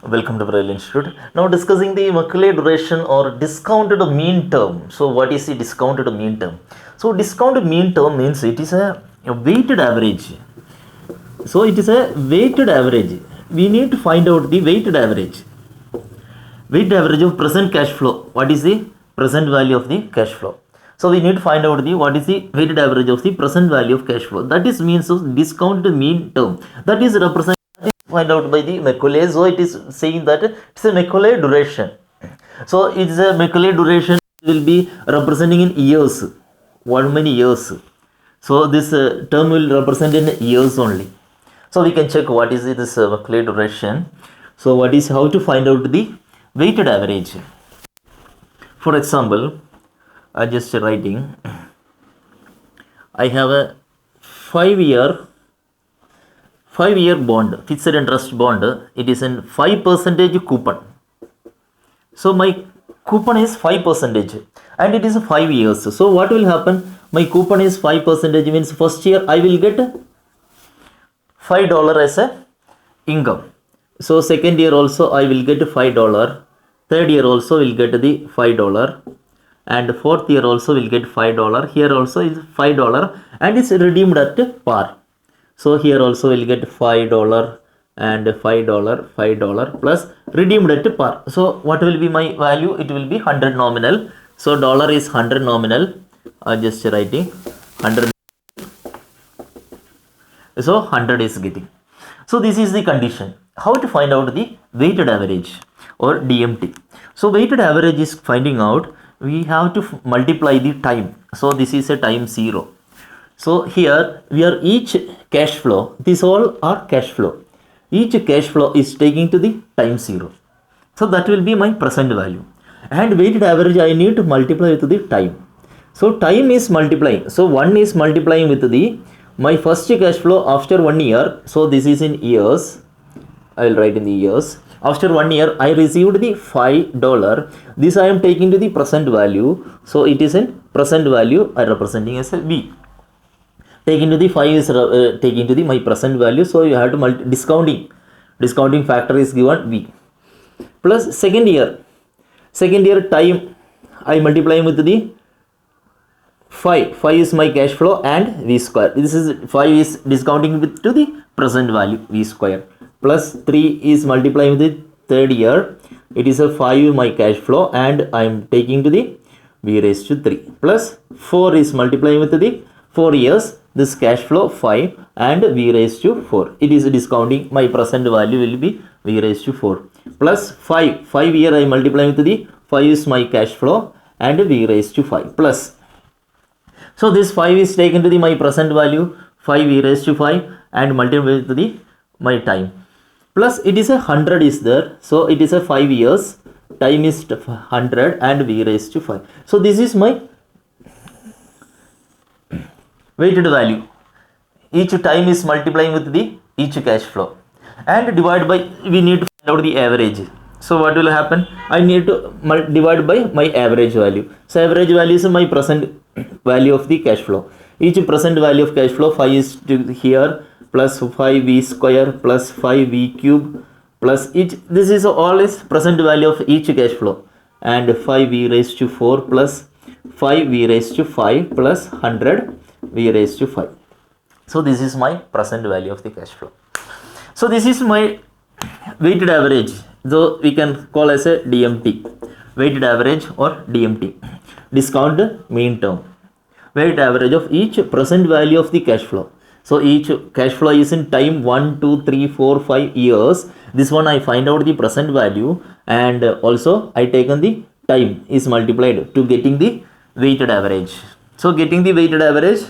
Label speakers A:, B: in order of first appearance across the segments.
A: Welcome to Braille Institute. Now discussing the Macaulay duration or discounted mean term. So what is the discounted mean term? So discounted mean term means it is a weighted average. So it is a weighted average. We need to find out the weighted average. Weighted average of present cash flow. What is the present value of the cash flow? So we need to find out the what is the weighted average of the present value of cash flow. That is means of discounted mean term. That is represented find out by the Macaulay. So it is saying that it's a Macaulay duration. So it's a Macaulay duration will be representing in years. What many years? So this term will represent in years only. So we can check what is this Macaulay duration. So what is how to find out the weighted average? For example, I just writing. I have a 5-year bond, fixed interest bond. It is in 5% coupon. So my coupon is 5% and it is 5 years. So what will happen? My coupon is 5% means first year I will get $5 as a income. So second year also I will get $5. Third year also will get the $5. And fourth year also will get $5. Here also is $5 and it's redeemed at par. So here also will get $5 and $5 plus redeemed at par. So what will be my value? It will be 100 nominal. So dollar is 100 nominal. Just writing 100. So 100 is getting. So this is the condition. How to find out the weighted average or DMT? So weighted average is finding out. We have to multiply the time. So this is a time 0. So here we are each cash flow. These all are cash flow. Each cash flow is taking to the time 0. So that will be my present value. And weighted average I need to multiply with the time. So time is multiplying. So 1 is multiplying with the my first cash flow after 1 year. So this is in years. I will write in the years. After 1 year I received the $5. This I am taking to the present value. So it is in present value I representing as a V. Taking to the 5 is taking to the my present value. So you have to discounting factor is given V plus second year time I multiplying with the 5 is my cash flow and V square. This is 5 is discounting with to the present value V square plus 3 is multiplying with the third year. It is a 5 my cash flow and I am taking to the V raised to 3 plus 4 is multiplying with the 4 years. This cash flow 5 and V raised to 4. It is discounting my present value will be V raised to 4 plus 5 year I multiply with the 5 is my cash flow and V raised to 5 plus. So this 5 is taken to the my present value 5 V raised to 5 and multiply with the my time plus it is a 100 is there. So it is a 5 years time is 100 and V raised to 5. So this is my weighted value. Each time is multiplying with the each cash flow and divide by we need to find out the average. So what will happen? I need to divide by my average value. So average value is my present value of the cash flow. Each present value of cash flow 5 is to here plus 5 V square plus 5 V cube plus each. This is all is present value of each cash flow and 5 V raised to 4 plus 5 V raised to 5 plus 100 V raised to 5. So this is my present value of the cash flow. So this is my weighted average. So we can call as a DMT, weighted average or DMT, discount mean term, weighted average of each present value of the cash flow. So each cash flow is in time 1, 2, 3, 4, 5 years. This one I find out the present value and also I taken the time is multiplied to getting the weighted average. So getting the weighted average,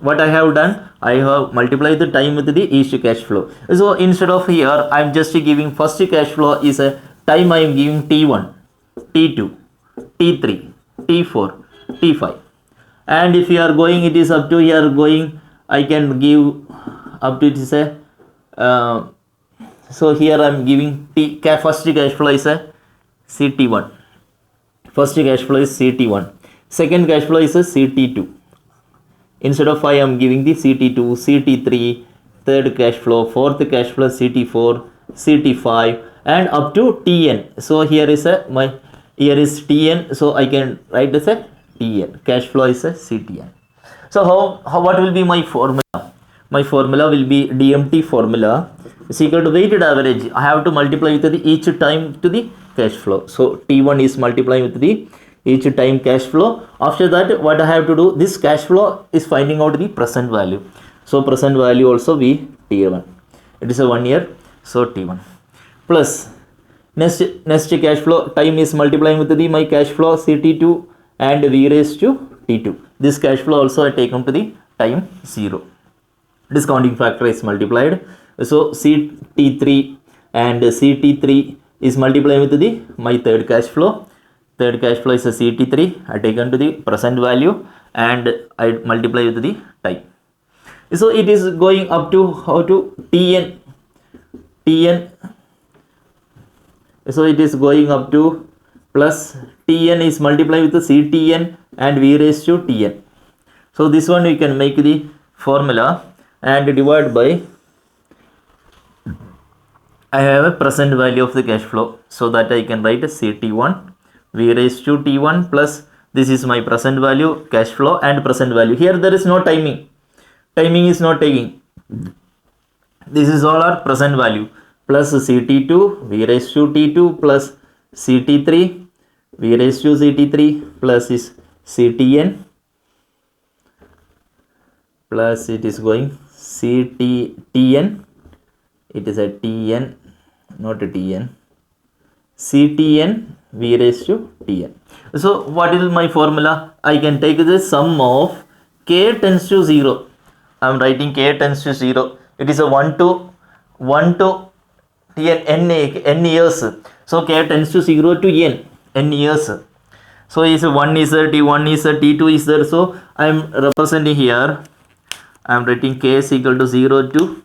A: what I have done, I have multiplied the time with the each cash flow. So instead of here I am just giving first cash flow is a time I am giving T1, T2, T3, T4, T5 and if you are going it is up to here going I can give up to it is a so here I am giving first cash flow is a CT1. First cash flow is CT1. Second cash flow is a CT2. Instead of 5 I am giving the CT2, CT3, third cash flow, fourth cash flow CT4, CT5, and up to TN. So here is here is TN, so I can write as a TN. Cash flow is a CTN. So what will be my formula? My formula will be DMT formula is equal to weighted average. I have to multiply with the each time to the cash flow. So T1 is multiplying with the each time cash flow. After that, what I have to do, this cash flow is finding out the present value. So present value also be T1. It is a 1 year, so T1 plus next cash flow time is multiplying with the my cash flow CT2 and V raised to T2. This cash flow also I taken to the time 0. Discounting factor is multiplied. So CT3 and CT3 is multiplying with the my third cash flow. Third cash flow is a CT3. I taken to the present value and I multiply with the time. So it is going up to how to TN. So it is going up to plus TN is multiplied with the CTN and V raised to TN. So this one we can make the formula and divide by, I have a present value of the cash flow, so that I can write a CT1 V raised to T1 plus this is my present value, cash flow and present value. Here there is no timing. Timing is not taking. This is all our present value plus CT2 V raised to T2 plus CT3 V raised to CT3 plus is CTN plus it is going CTN. It is a TN, not a TN. CTN V raised to TN. So what is my formula? I can take the sum of k tends to 0. I am writing k tends to 0. It is a 1 to TN n years. So k tends to 0 to n years. So is 1 is there, T1 is there, T2 is there. So I am representing here. I am writing k is equal to 0 to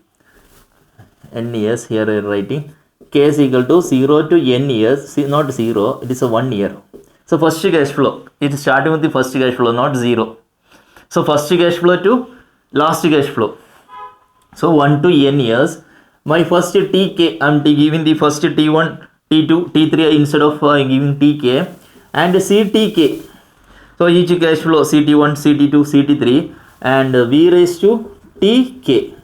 A: n years. Here I am writing k is equal to 0 to n years. See, not 0, it is a 1 year. So first cash flow, it is starting with the first cash flow, not 0. So first cash flow to last cash flow. So 1 to n years. My first Tk, I am giving the first T1, T2, T3 instead of giving Tk and CTk. So each cash flow CT1, CT2, CT3 and V raised to Tk.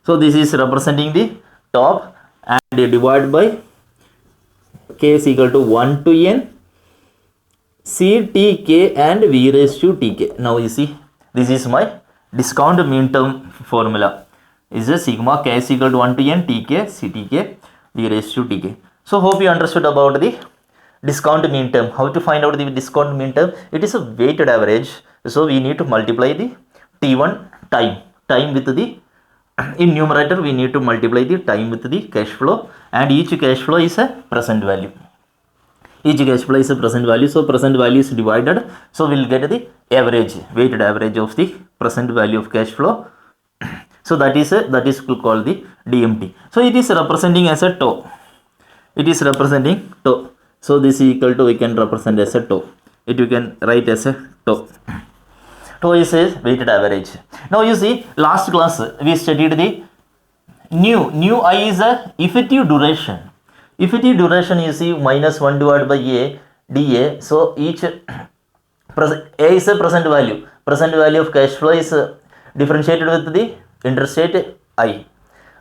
A: So this is representing the top and divide by k is equal to 1 to n CTk and V raised to Tk. Now you see, this is my discount mean term formula. Is a sigma k is equal to 1 to n Tk CTk V raised to Tk. So hope you understood about the discount mean term. How to find out the discount mean term? It is a weighted average. So we need to multiply the T1 time with the, in numerator we need to multiply the time with the cash flow and each cash flow is a present value. Each cash flow is a present value. So present value is divided. So we will get the average, weighted average of the present value of cash flow. So that is called the DMT. So it is representing as a tau. It is representing tau. So this is equal to, we can represent as a tau. It you can write as a tau. Tau is a weighted average. Now you see, last class we studied the nu I is a effective duration. Effective duration you see minus 1 divided by a dA. So each a is a present value. Present value of cash flow is differentiated with the interest rate I.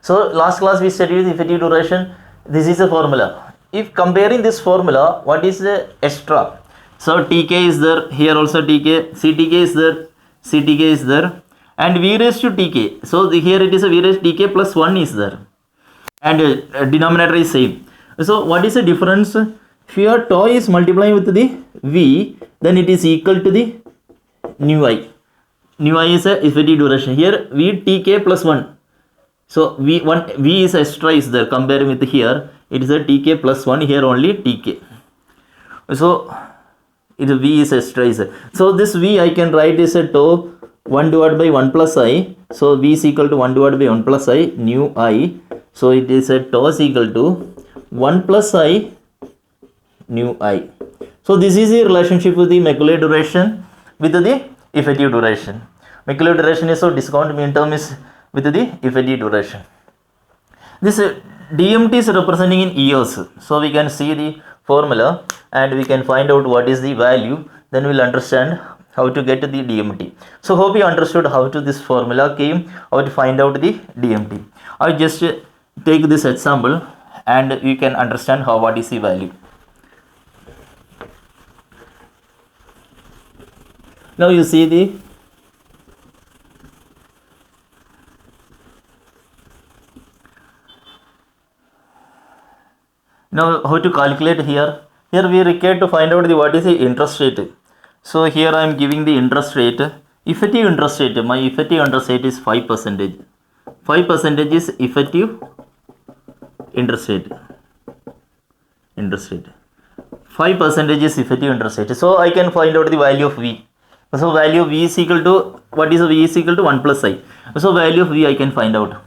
A: So last class we studied the effective duration. This is a formula. If comparing this formula, what is the extra? So Tk is there, here also Tk, CTk is there, CTk is there and V raised to Tk. So here it is a V raised to Tk plus 1 is there and denominator is same. So what is the difference? If your tau is multiplying with the V, then it is equal to the nu I. Nu I is a effective duration. Here V Tk plus 1. So V is extra is there, comparing with here it is a Tk plus 1, here only Tk. So it V is extra is there. So this V I can write is a tau 1 divided by 1 plus I. So V is equal to 1 divided by 1 plus I nu I. So it is a tau is equal to 1 plus I nu I. So this is the relationship with the Macaulay duration with the effective duration. Macaulay duration is, so discount mean term is with the effective duration. This DMT is representing in years. So we can see the formula and we can find out what is the value. Then we'll understand how to get the DMT. So hope you understood how to this formula came, how to find out the DMT. I just take this example and you can understand how what is the value. Now you see the now how to calculate here. Here we require to find out the what is the interest rate. So here I am giving the interest rate. Effective interest rate. My effective interest rate is 5%. 5% is effective interest rate. Interest rate. 5% is effective interest rate. So I can find out the value of V. So value of V is equal to, what is V is equal to 1 plus I. So value of V I can find out.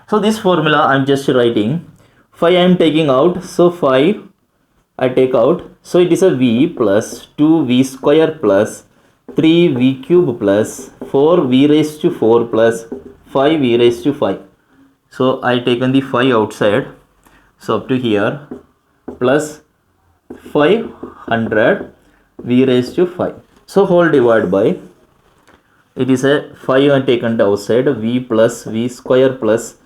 A: So this formula I am just writing. 5 I am taking out. So 5 I take out. So it is a V plus 2V square plus 3V cube plus 4V raised to 4 plus 5V raised to 5. So I taken the 5 outside. So up to here plus 500 V raised to 5. So whole divided by, it is a 5 I taken outside, V plus V square plus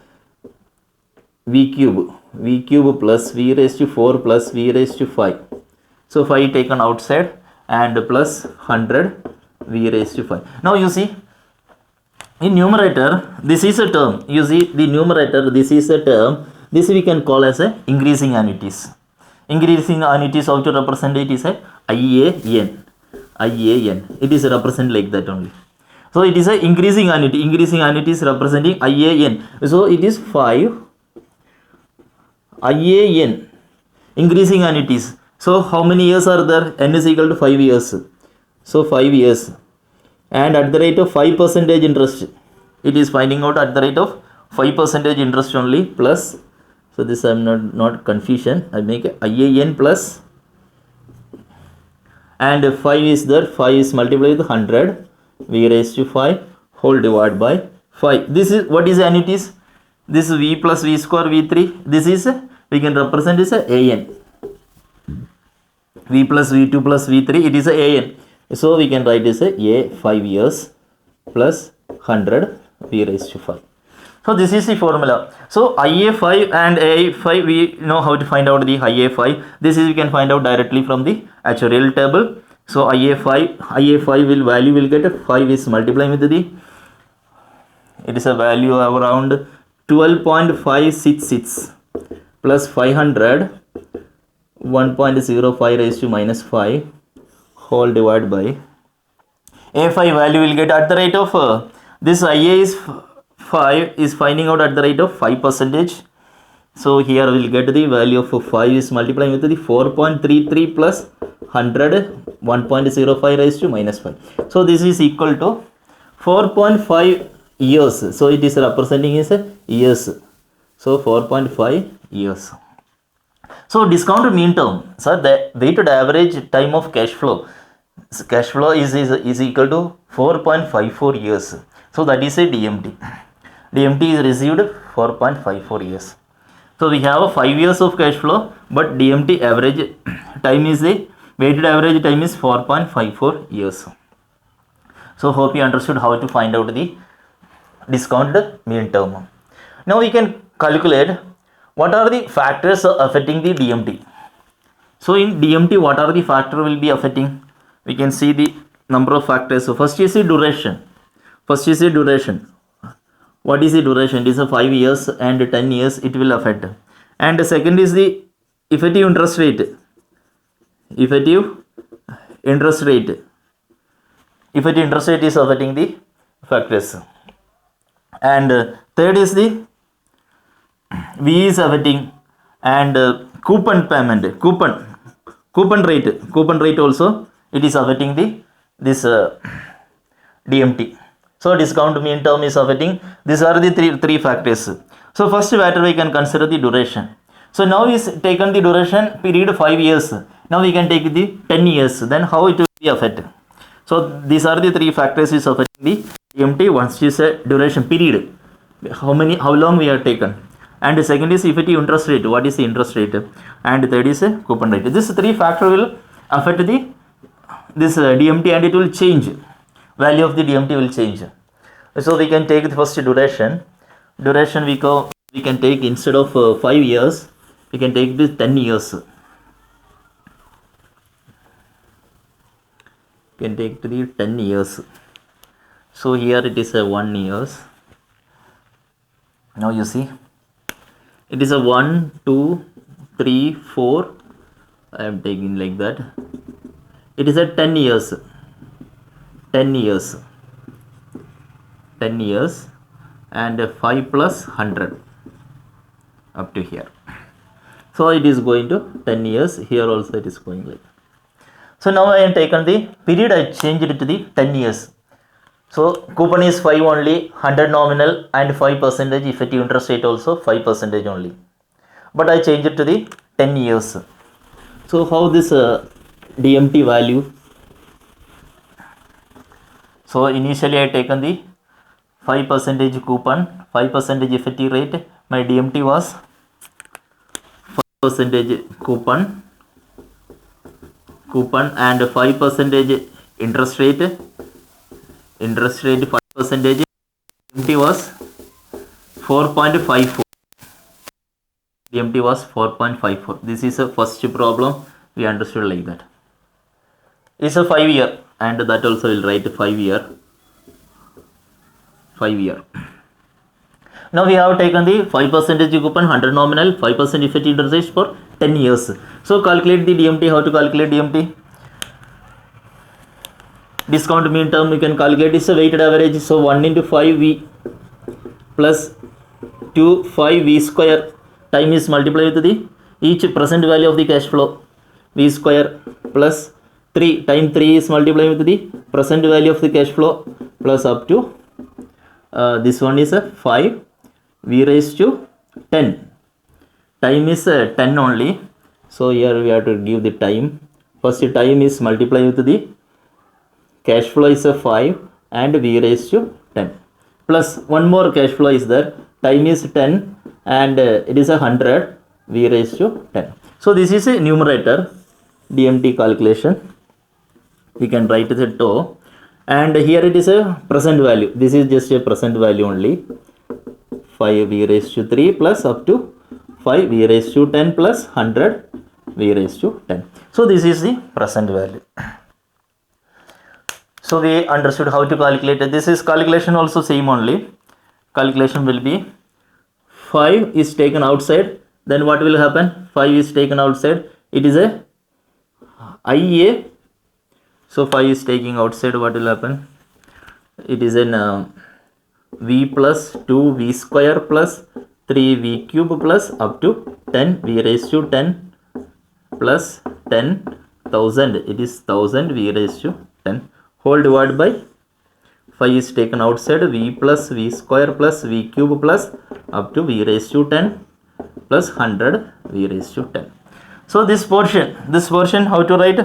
A: V cube plus V raised to 4 plus V raised to 5. So 5 taken outside and plus 100 V raised to 5. Now you see, in numerator, this is a term. You see the numerator, this is a term. This we can call as a increasing annuities. Increasing annuities, how to represent it is a IAN. IAN. It is represent like that only. So it is a increasing annuity. Increasing annuity is representing IAN. So it is 5 IAN. Increasing annuities. So how many years are there? N is equal to 5 years. So 5 years. And at the rate of 5% interest. It is finding out at the rate of 5% interest only plus. So this I am not confusion. I make IAN plus. And 5 is there. 5 is multiplied with 100. V raised to 5 whole divided by 5. This is what is annuities? This is V plus V square V3. This is we can represent as a AN. V plus V2 plus V3. It is a AN. So we can write as a 5 years plus 100 V raised to 5. So this is the formula. So IA5 and AI5 we know how to find out the IA5. This is we can find out directly from the actuarial table. So IA5 will value will get 5 is multiplying with the, it is a value of around 12.566 plus 500 1.05 raised to minus 5 whole divided by A5 value will get at the rate of this IA is 5 is finding out at the rate of 5%. So here we will get the value of 5 is multiplying with the 4.33 plus 100 1.05 raised to minus 5. So this is equal to 4.5 years. So it is representing as years. So 4.5 years. So discounted mean term. So the weighted average time of cash flow. Cash flow is equal to 4.54 years. So that is a DMT. DMT is received 4.54 years. So we have 5 years of cash flow, but DMT average time is a weighted average time is 4.54 years. So hope you understood how to find out the discounted mean term. Now we can calculate what are the factors affecting the DMT. So in DMT, what are the factors will be affecting? We can see the number of factors. So first is the duration. First is the duration. What is the duration? It is a 5 years and 10 years it will affect. And the second is the effective interest rate. Effective interest rate. Effective interest rate is affecting the factors. And third is the V is affecting, and coupon payment, coupon rate also it is affecting the this DMT. So discount mean term is affecting. These are the three factors. So first factor we can consider the duration. So now is taken the duration period 5 years. Now we can take the 10 years. Then how it will be affected? So these are the three factors is affecting the DMT. Once is a duration period. how long we have taken, and second is effective interest rate, what is the interest rate, and third is coupon rate. This three factor will affect the DMT, and it will change, value of the DMT will change. So we can take the first duration we can take, instead of 5 years, we can take this 10 years. We can take to the 10 years. So here it is a 1 years. Now you see, it is a 1, 2, 3, 4. I am taking like that. It is a 10 years. 10 years. 10 years and 5 plus 100 up to here. So it is going to 10 years. Here also it is going like that. So now I have taken the period, I changed it to the 10 years. So coupon is 5 only, 100 nominal and 5% effective interest rate also 5% only. But I changed it to the 10 years. So how this DMT value? So initially I taken the 5% coupon, 5% effective rate. My DMT was 5% coupon and 5% interest rate. Interest rate 5%. DMT was 4.54. DMT was 4.54. This is a first problem. We understood like that. It's a 5 year, and that also will write 5 year. 5 year. Now we have taken the 5% coupon, 100 nominal, 5% effective interest rate for 10 years. So calculate the DMT. How to calculate DMT? Discount mean term we can calculate is a weighted average. So 1 into 5V plus 2 5V square. Time is multiplied with the each present value of the cash flow. V square plus 3 time 3 is multiplied with the present value of the cash flow plus up to this one is a 5 V raised to 10. Time is 10 only. So here we have to give the time. First time is multiplied with the cash flow is a 5 and V raised to 10. Plus one more cash flow is there. Time is 10 and it is 100 V raised to 10. So this is a numerator DMT calculation. We can write the tau, and here it is a present value. This is just a present value only. 5 V raised to 3 plus up to 5 V raised to 10 plus 100 V raised to 10. So this is the present value. So we understood how to calculate it. This is calculation also same only. Calculation will be 5 is taken outside. Then what will happen? 5 is taken outside. It is a IA. So 5 is taking outside. What will happen? It is an V plus 2V square plus 3V cube plus up to 10 V raised to 10 plus 10,000. It is 1000 V raised to 10. Whole divided by 5 is taken outside. V plus V square plus V cube plus up to V raised to 10 plus 100 V raised to 10. So this portion how to write?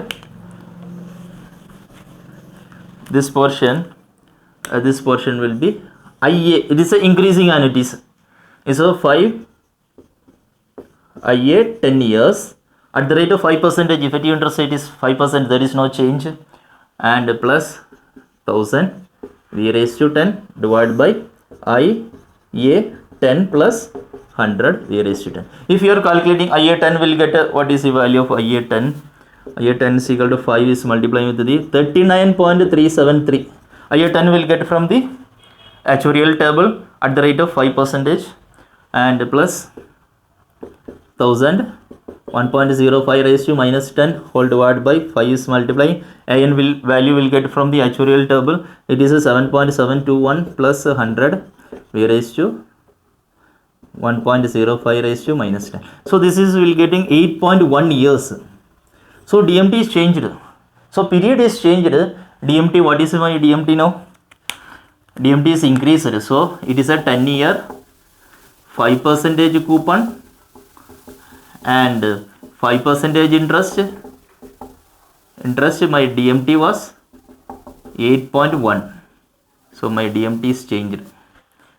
A: This portion will be IA. It is a increasing annuities. So 5 IA 10 years at the rate of 5%. Effective interest rate is 5%. There is no change. And plus 1000 V raised to 10 divided by IA 10 plus 100 V raised to 10. If you are calculating IA 10, will get what is the value of IA 10? IA 10 is equal to 5 is multiplying with the 39.373. IA 10 will get from the actuarial table at the rate of 5% and plus 1000 1.05 raised to minus 10 whole divided by 5 is multiplying. AN value will get from the actuarial table. It is a 7.721 plus 100 V raised to 1.05 raised to minus 10. So this is will getting 8.1 years. So DMT is changed. So period is changed. DMT, what is my DMT now? DMT is increased. So it is a 10 year 5% coupon and 5% interest. My DMT was 8.1. So my DMT is changed.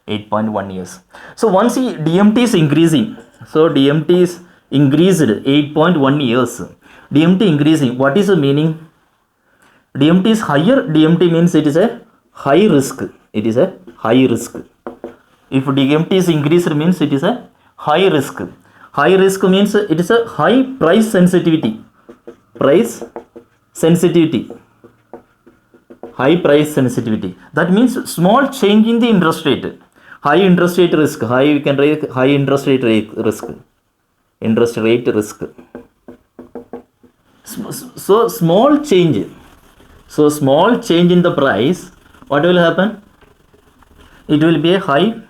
A: 8.1 years. So once DMT is increasing, so DMT is increased 8.1 years. DMT increasing, what is the meaning? DMT is higher. DMT means it is a high risk. It is a high risk. If DMT is increased means it is a high risk. High risk means it is a high price sensitivity. Price sensitivity. High price sensitivity. That means small change in the interest rate. High interest rate risk. High, we can write high interest rate risk. Interest rate risk. So small change. So small change in the price. What will happen? It will be a high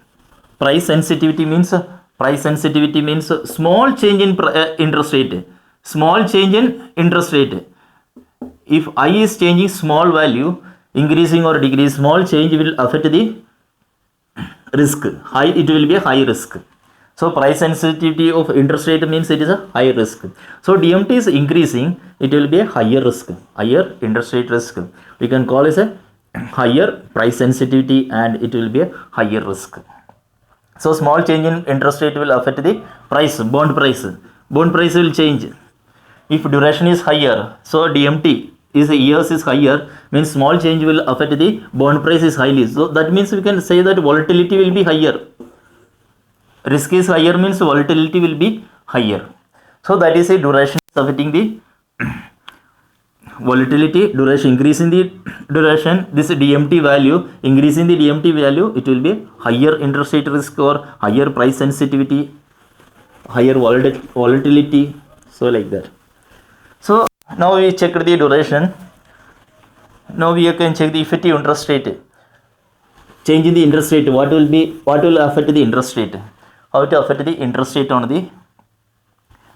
A: price sensitivity means small change in interest rate. Small change in interest rate. If I is changing small value, increasing or decrease, small change will affect the risk. High, it will be a high risk. So price sensitivity of interest rate means it is a high risk. So DMT is increasing, it will be a higher risk, higher interest rate risk. We can call it a higher price sensitivity and it will be a higher risk. So small change in interest rate will affect the price, bond price. Bond price will change. If duration is higher, so DMT is years is higher, means small change will affect the bond price is highly. So that means we can say that volatility will be higher. Risk is higher means volatility will be higher. So that is a duration affecting the volatility, duration, increasing the duration, this DMT value, increasing the DMT value, it will be higher interest rate risk or higher price sensitivity, higher volatility, so like that. So now we check the duration. Now we can check the effective interest rate. Change in the interest rate, what will affect the interest rate? How to affect the interest rate on the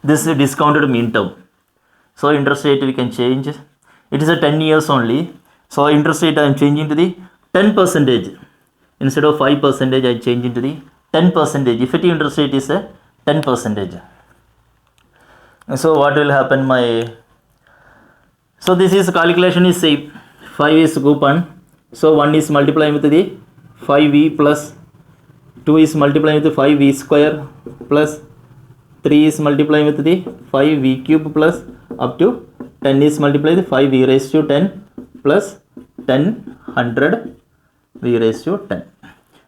A: this discounted mean term. So interest rate we can change. It is a 10 years only. So interest rate I am changing to the 10%. Instead of 5%, I change into the 10%. Effective interest rate is a 10%. So what will happen? So this is calculation is same. 5 is coupon. So 1 is multiplying with the 5v plus 2 is multiplying with 5v square plus 3 is multiplying with the 5v cube plus up to 10 is multiplied with 5v raised to 10 plus 10 100 v raised to 10.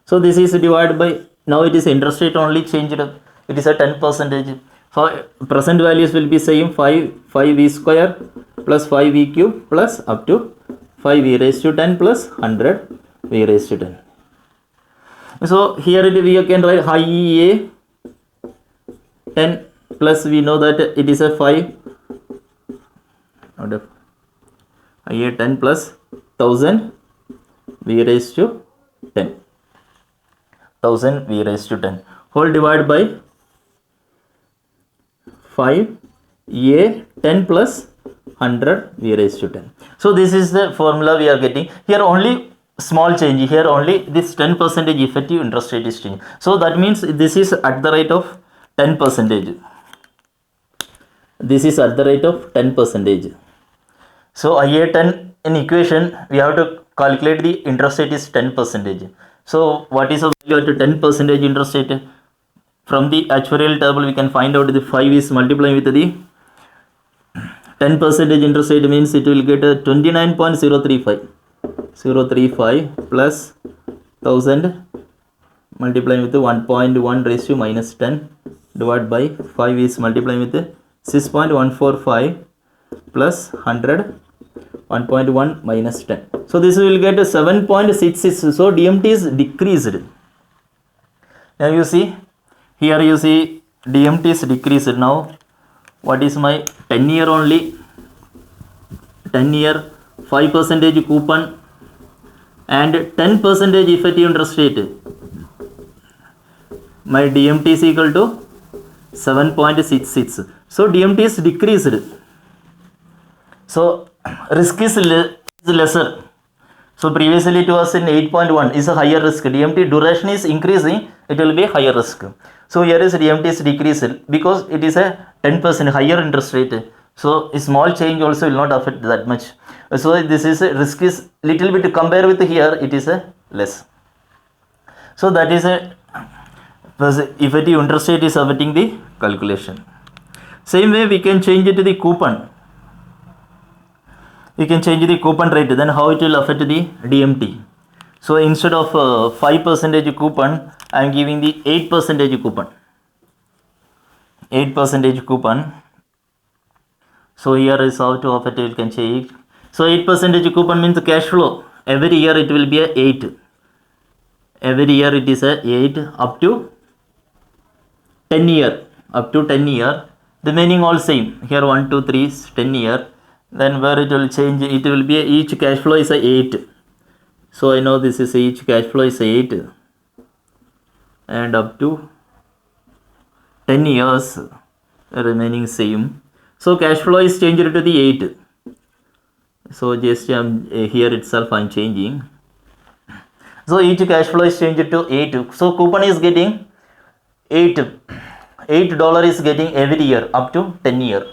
A: So this is divided by, now it is interest rate only changed. It is a 10%. So present values will be same, 5v square plus 5v cube plus up to 5v raised to 10 plus 100 v raised to 10. So here we can write high EA 10 plus we know that it is a 5 IA 10 plus 1000 v raised to 10. 1000 v raised to 10 whole divided by 5 A 10 plus 100 v raised to 10. So this is the formula we are getting. Here only small change. Here only this 10% effective interest rate is changing. So that means this is at the rate of 10%. This is at the rate of 10%. So IA 10 in equation we have to calculate the interest rate is 10%. So what is the value at 10% interest rate? From the actuarial table we can find out the 5 is multiplying with the 10% interest rate means it will get 29.035 plus 1000 multiplying with 1.1 raised to minus 10 divided by 5 is multiplying with 6.145 plus 100 1.1 minus 10. So this will get 7.66. So DMT is decreased. Now you see, here you see DMT is decreased. Now what is my 10-year only? 10-year 5% coupon and 10% effective interest rate. My DMT is equal to 7.66. So DMT is decreased. So risk is lesser. So previously it was in 8.1 is a higher risk. DMT duration is increasing, it will be higher risk. So here is DMT is decreased because it is a 10% higher interest rate. So a small change also will not affect that much. So this is a risk is little bit compared with here, it is a less. So that is a effective interest rate is affecting the calculation. Same way we can change it to the coupon. We can change the coupon rate, then how it will affect the DMT. So instead of 5% coupon, I am giving the 8% coupon. 8% coupon. So here is how to affect it, you can change. So 8% coupon means cash flow. Every year it will be a 8. Every year it is a 8 up to 10 year. Up to 10 year. The meaning all same. Here 1, 2, 3 is 10 year. Then where it will change, it will be a, each cash flow is a 8. So I know this is each cash flow is 8. And up to 10 years remaining same. So cash flow is changed to the 8. So just here itself I am changing. So each cash flow is changed to 8. So coupon is getting $8 is getting every year up to 10 year.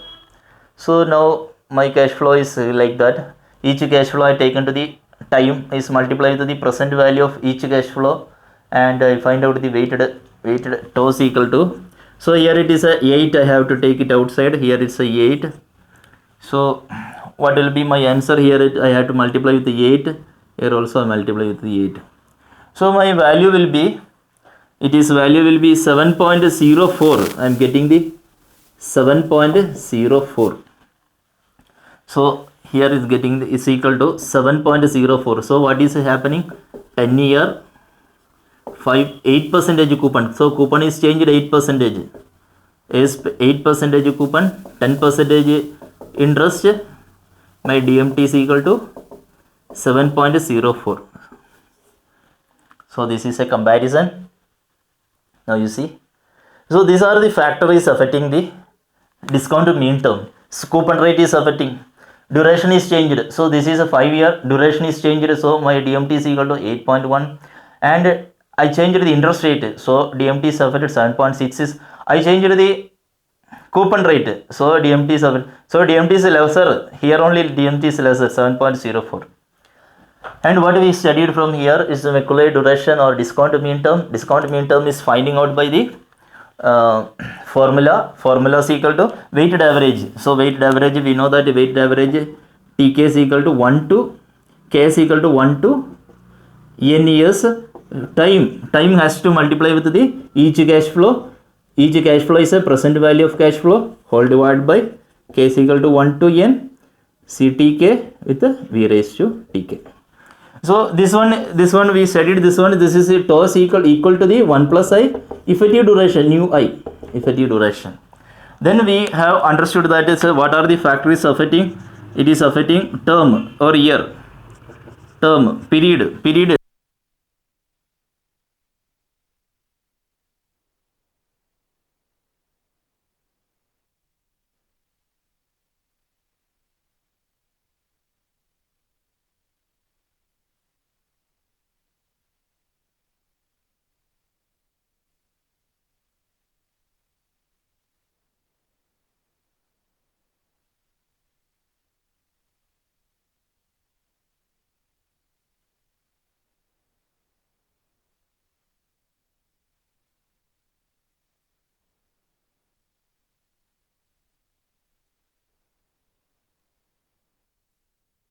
A: So now my cash flow is like that. Each cash flow I taken to the time is multiplied to the present value of each cash flow, and I find out the weighted toss equal to. So here it is a 8. I have to take it outside. Here it's a 8. So what will be my answer? Here I have to multiply with the 8. Here also I multiply with the 8. So my value will be, value will be 7.04. I am getting the 7.04. So here is getting is equal to 7.04. So what is happening? 10 year 8% coupon. So coupon is changed 8%. Is 8% coupon, 10% interest. My DMT is equal to 7.04. So this is a comparison. Now you see. So these are the factors affecting the discount mean term. So coupon rate is affecting. Duration is changed. So this is a 5 year. Duration is changed. So my DMT is equal to 8.1. And I changed the interest rate. So DMT is affected 7.6. I changed the coupon rate. So DMT is affected. So DMT is lesser. Here only DMT is lesser, 7.04. And what we studied from here is the Macaulay duration or discount mean term. Discount mean term is finding out by the formula. Formula is equal to weighted average. So weighted average, we know that weighted average TK is equal to 1 to K is equal to 1 to n years. Time has to multiply with the each cash flow. Each cash flow is a present value of cash flow whole divided by K is equal to 1 to n CTK with V raised to TK. So this one we studied this one. This is a toss equal to the 1 plus I effective duration, nu I effective duration. Then we have understood that is what are the factors affecting. It is affecting term or year, term, period